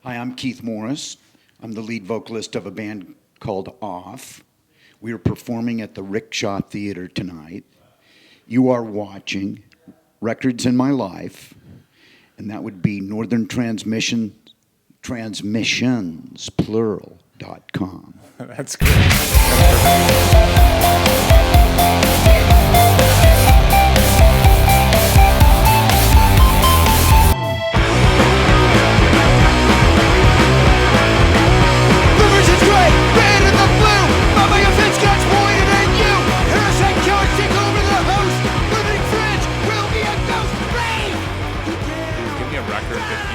Hi, I'm Keith Morris. I'm the lead vocalist of a band called Off. We are performing at the Rickshaw Theater tonight. You are watching Records in My Life, and that would be Northern Transmissions, plural.com. That's great.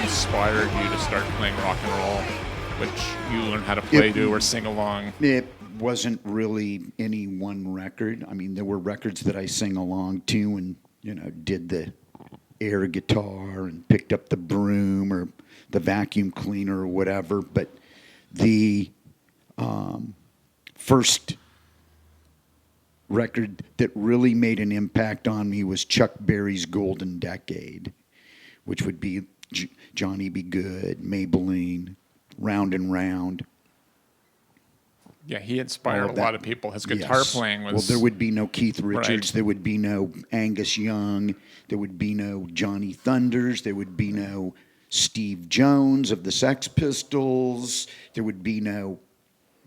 Inspired you to start playing rock and roll, which you learned how to play to or sing along? It wasn't really any one record. I mean, there were records that I sang along to and, did the air guitar and picked up the broom or the vacuum cleaner or whatever. But the first record that really made an impact on me was Chuck Berry's Golden Decade, which would be Johnny Be Good, Maybelline, Round and Round. Yeah, he inspired a lot of people. His guitar playing was... Well, there would be no Keith Richards. Right. There would be no Angus Young. There would be no Johnny Thunders. There would be no Steve Jones of the Sex Pistols. There would be no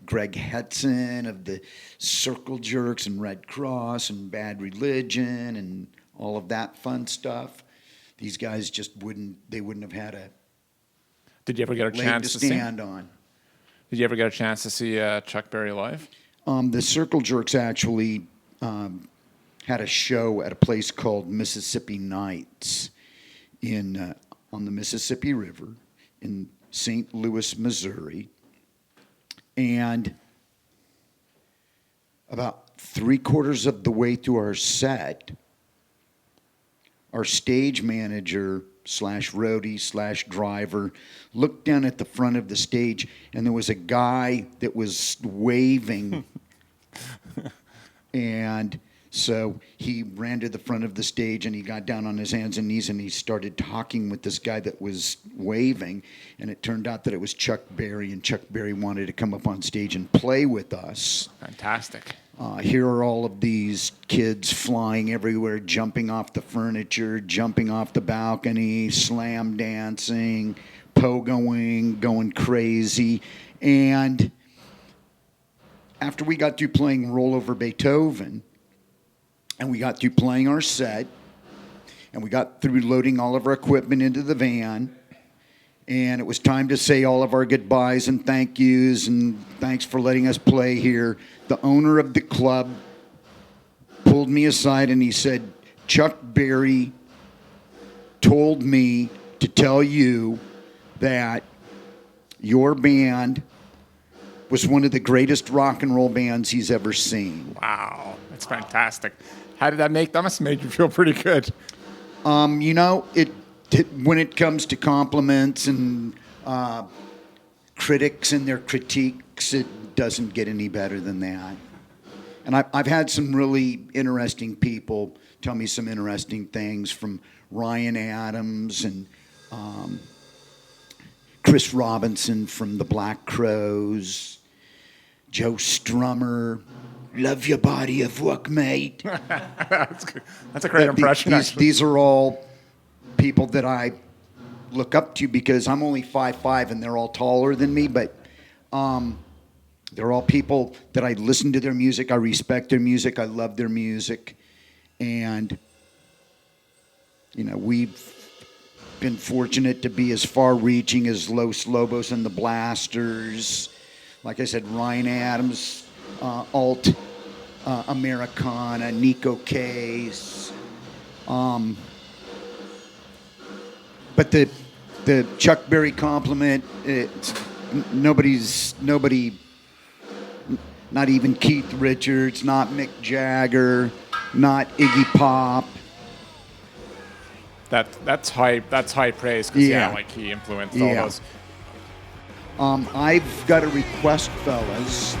Greg Hetson of the Circle Jerks and Red Cross and Bad Religion and all of that fun stuff. These guys just wouldn't have had a Did you ever get a chance to stand on. Did you ever get a chance to see Chuck Berry live? The Circle Jerks actually had a show at a place called Mississippi Nights on the Mississippi River in St. Louis, Missouri. And about 3/4 of the way through our set, our stage manager / roadie / driver looked down at the front of the stage, and there was a guy that was waving. And so he ran to the front of the stage, and he got down on his hands and knees, and he started talking with this guy that was waving. And it turned out that it was Chuck Berry, and Chuck Berry wanted to come up on stage and play with us. Fantastic. Here are all of these kids flying everywhere, jumping off the furniture, jumping off the balcony, slam dancing, pogoing, going crazy. And after we got through playing Roll Over Beethoven, and we got through playing our set, and we got through loading all of our equipment into the van, and it was time to say all of our goodbyes and thank yous and thanks for letting us play here, the owner of the club pulled me aside and he said, Chuck Berry told me to tell you that your band was one of the greatest rock and roll bands he's ever seen. Wow, that's fantastic. How did that make? That must have made you feel pretty good. When it comes to compliments and critics and their critiques, it doesn't get any better than that. And I've had some really interesting people tell me some interesting things, from Ryan Adams and Chris Robinson from the Black Crowes, Joe Strummer. Love your body of work, mate. That's a great impression. These are all people that I look up to because I'm only 5'5" and they're all taller than me, but they're all people that I listen to their music, I respect their music, I love their music, and we've been fortunate to be as far-reaching as Los Lobos and the Blasters. Like I said, Ryan Adams, Alt Americana, Nico Case. But the Chuck Berry compliment, nobody, not even Keith Richards, not Mick Jagger, not Iggy Pop. That's high praise because like he influenced all those. I've got a request, fellas,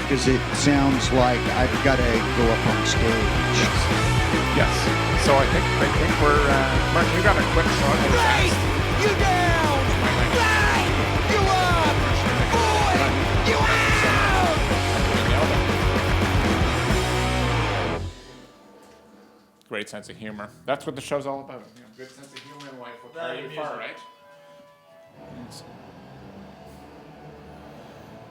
because it sounds like I've got to go up on stage. Yes. So I think we're Mark. You got a quick song. You down. great sense of humor. That's what the show's all about. You know, good sense of humor in life will carry you far, right?